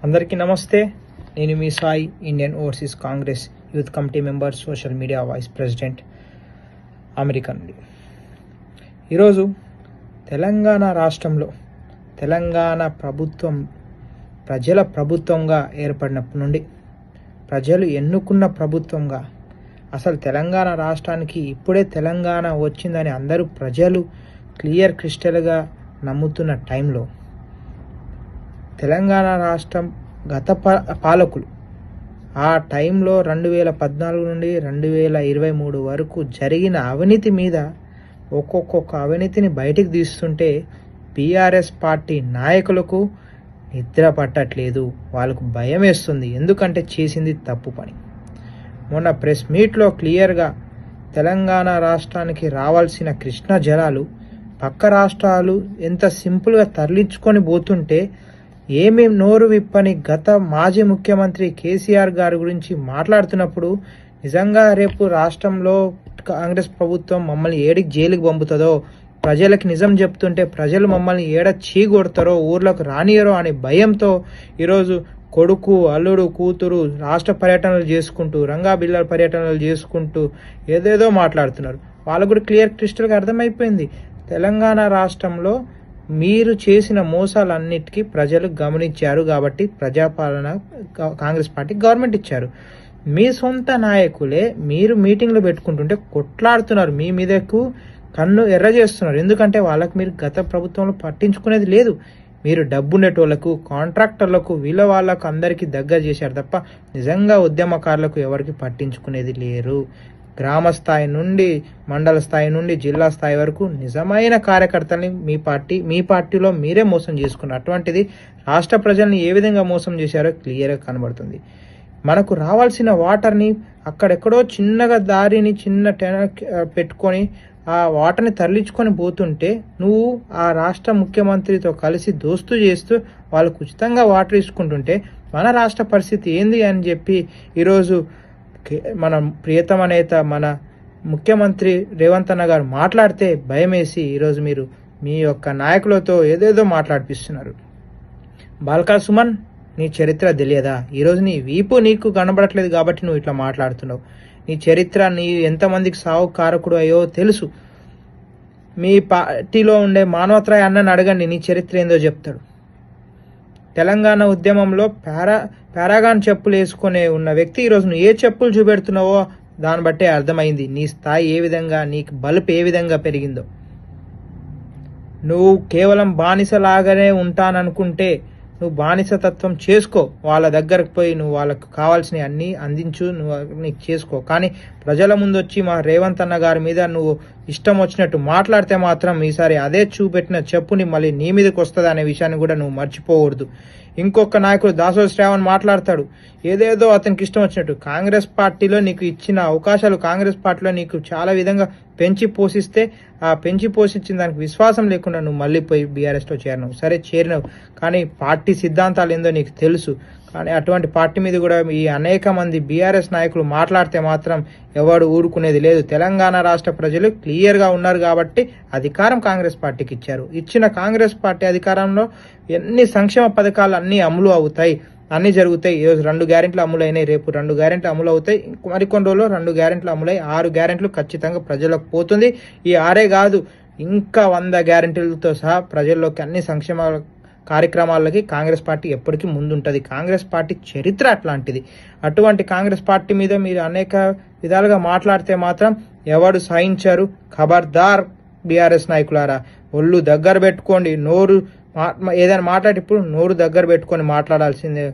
అందరికీ నమస్తే. నేను మీ Sai, Indian overseas Congress youth committee member, social media vice president, America నుండి. ఈరోజు తెలంగాణ రాష్ట్రంలో తెలంగాణ ప్రభుత్వం ప్రజల ప్రభుత్వంగా ఏర్పడినప్పటి నుండి, ప్రజలు ఎన్నుకున్న ప్రభుత్వంగా, అసలు తెలంగాణ రాష్ట్రానికి ఇప్పుడే తెలంగాణ వచ్చిందని అందరూ ప్రజలు క్లియర్ క్రిస్టల్గా నమ్ముతున్న టైంలో తెలంగాణ రాష్ట్రం గత పాలకులు ఆ టైంలో 2014 నుండి 2023 వరకు జరిగిన అవినీతి మీద ఒక్కొక్క అవినీతిని బయటికి తీస్తుంటే బీఆర్ఎస్ పార్టీ నాయకులకు నిద్ర పట్టట్లేదు, వాళ్ళకు భయం వేస్తుంది. ఎందుకంటే చేసింది తప్పు పని. మొన్న ప్రెస్ మీట్లో క్లియర్గా తెలంగాణ రాష్ట్రానికి రావాల్సిన కృష్ణా జలాలు పక్క రాష్ట్రాలు ఎంత సింపుల్గా తరలించుకొని పోతుంటే ఏమీ నోరు విప్పని గత మాజీ ముఖ్యమంత్రి కేసీఆర్ గారి గురించి మాట్లాడుతున్నప్పుడు నిజంగా రేపు రాష్ట్రంలో కాంగ్రెస్ ప్రభుత్వం మమ్మల్ని ఏడికి జైలుకి పంపుతుందో, ప్రజలకు నిజం చెప్తుంటే ప్రజలు మమ్మల్ని ఏడ చీగొడతారో, ఊర్లోకి రానియరో అనే భయంతో ఈరోజు కొడుకు, అల్లుడు, కూతురు రాష్ట్ర పర్యటనలు చేసుకుంటూ, రంగాబిల్లాల పర్యటనలు చేసుకుంటూ ఏదేదో మాట్లాడుతున్నారు. వాళ్ళకు కూడా క్లియర్ క్రిస్టల్గా అర్థమైపోయింది, తెలంగాణ రాష్ట్రంలో మీరు చేసిన మోసాలన్నిటికీ ప్రజలు గమనించారు కాబట్టి ప్రజాపాలన కాంగ్రెస్ పార్టీ గవర్నమెంట్ ఇచ్చారు. మీ సొంత నాయకులే మీరు మీటింగ్లు పెట్టుకుంటుంటే కొట్లాడుతున్నారు, మీ మీదకు కన్ను ఎర్ర చేస్తున్నారు. ఎందుకంటే వాళ్ళకు మీరు గత ప్రభుత్వంలో పట్టించుకునేది లేదు. మీరు డబ్బుండేటోళ్లకు, కాంట్రాక్టర్లకు, వాళ్ళకు అందరికీ దగ్గర చేశారు తప్ప నిజంగా ఉద్యమకారులకు ఎవరికి పట్టించుకునేది లేరు. గ్రామ స్థాయి నుండి మండల స్థాయి నుండి జిల్లా స్థాయి వరకు నిజమైన కార్యకర్తల్ని మీ పార్టీలో మీరే మోసం చేసుకున్నారు. అటువంటిది రాష్ట్ర ప్రజల్ని ఏ విధంగా మోసం చేశారో క్లియర్గా కనబడుతుంది. మనకు రావాల్సిన వాటర్ని అక్కడెక్కడో చిన్నగా దారిని చిన్న పెట్టుకొని ఆ వాటర్ని తరలించుకొని పోతుంటే నువ్వు ఆ రాష్ట్ర ముఖ్యమంత్రితో కలిసి దోస్తు చేస్తూ వాళ్ళకు ఉచితంగా వాటర్ ఇచ్చుకుంటుంటే మన రాష్ట్ర పరిస్థితి ఏంది అని చెప్పి ఈరోజు మన ప్రియతమ నేత మన ముఖ్యమంత్రి రేవంత్ అన్న గారు మాట్లాడితే భయం వేసి ఈరోజు మీరు మీ యొక్క నాయకులతో ఏదేదో మాట్లాడిపిస్తున్నారు. బాల్కా సుమన్, నీ చరిత్ర తెలియదా? ఈరోజు నీ వీపు నీకు కనబడట్లేదు కాబట్టి నువ్వు ఇట్లా మాట్లాడుతున్నావు. నీ చరిత్ర, నీ ఎంతమందికి సావు కారకుడు అయ్యో తెలుసు. మీ పార్టీలో ఉండే మానవత్రాయ్ అన్నని అడగండి, నీ చరిత్ర ఏందో చెప్తాడు. తెలంగాణ ఉద్యమంలో పారాగాన్ చెప్పులు వేసుకునే ఉన్న వ్యక్తి ఈరోజు నువ్వు ఏ చెప్పులు చూపెడుతున్నావో దాన్ని బట్టే అర్థమైంది నీ స్థాయి ఏ విధంగా, నీకు బలుపు ఏ విధంగా పెరిగిందో. నువ్వు కేవలం బానిసలాగానే ఉంటాననుకుంటే నువ్వు బానిసతత్వం చేసుకో, వాళ్ళ దగ్గరకు పోయి నువ్వు వాళ్ళకు కావాల్సినవి అన్నీ అందించు, నువ్వు నీకు చేసుకో. కానీ ప్రజల ముందు వచ్చి మా రేవంత్ అన్న గారి మీద నువ్వు ఇష్టం వచ్చినట్టు మాట్లాడితే మాత్రం ఈసారి అదే చూపెట్టిన చెప్పుని మళ్ళీ నీ మీదకి వస్తుంది అనే విషయాన్ని కూడా నువ్వు మర్చిపోకూడదు. ఇంకొక నాయకుడు దాసోజు శ్రావణ్ మాట్లాడతాడు ఏదేదో అతనికి ఇష్టం వచ్చినట్టు. కాంగ్రెస్ పార్టీలో నీకు ఇచ్చిన అవకాశాలు, కాంగ్రెస్ పార్టీలో నీకు చాలా విధంగా పెంచి పోషిస్తే ఆ పెంచి పోషించిన దానికి విశ్వాసం లేకుండా నువ్వు మళ్ళీ పోయి బీఆర్ఎస్లో చేరినావు. సరే చేరినావు, కానీ పార్టీ సిద్ధాంతాలు ఏందో నీకు తెలుసు. కానీ అటువంటి పార్టీ మీద కూడా ఈ అనేక మంది బీఆర్ఎస్ నాయకులు మాట్లాడితే మాత్రం ఎవడు ఊరుకునేది లేదు. తెలంగాణ రాష్ట్ర ప్రజలు క్లియర్గా ఉన్నారు కాబట్టి అధికారం కాంగ్రెస్ పార్టీకి ఇచ్చారు. ఇచ్చిన కాంగ్రెస్ పార్టీ అధికారంలో ఎన్ని సంక్షేమ పథకాలు అన్నీ అమలు అవుతాయి, అన్నీ జరుగుతాయి. ఈరోజు 2 గ్యారెంట్లు అమలు అయినాయి, రేపు 2 గ్యారెంట్లు అమలు అవుతాయి, మరికొన్ని రోజుల్లో 2 గ్యారెంట్లు అమలై 6 గ్యారెంట్లు ఖచ్చితంగా ప్రజలకు పోతుంది. ఈ 6 కాదు, ఇంకా 100 గ్యారెంటీలతో సహా ప్రజల్లోకి అన్ని సంక్షేమ కార్యక్రమాలకి కాంగ్రెస్ పార్టీ ఎప్పటికీ ముందుంటుంది. కాంగ్రెస్ పార్టీ చరిత్ర అట్లాంటిది. అటువంటి కాంగ్రెస్ పార్టీ మీద మీరు అనేక విధాలుగా మాట్లాడితే మాత్రం ఎవడు సహించారు. ఖబర్దార్ బీఆర్ఎస్ నాయకులారా, ఒళ్ళు దగ్గర పెట్టుకోండి. నోరు ఏదైనా మాట్లాడి ఇప్పుడు నోరు దగ్గర పెట్టుకొని మాట్లాడాల్సిందే.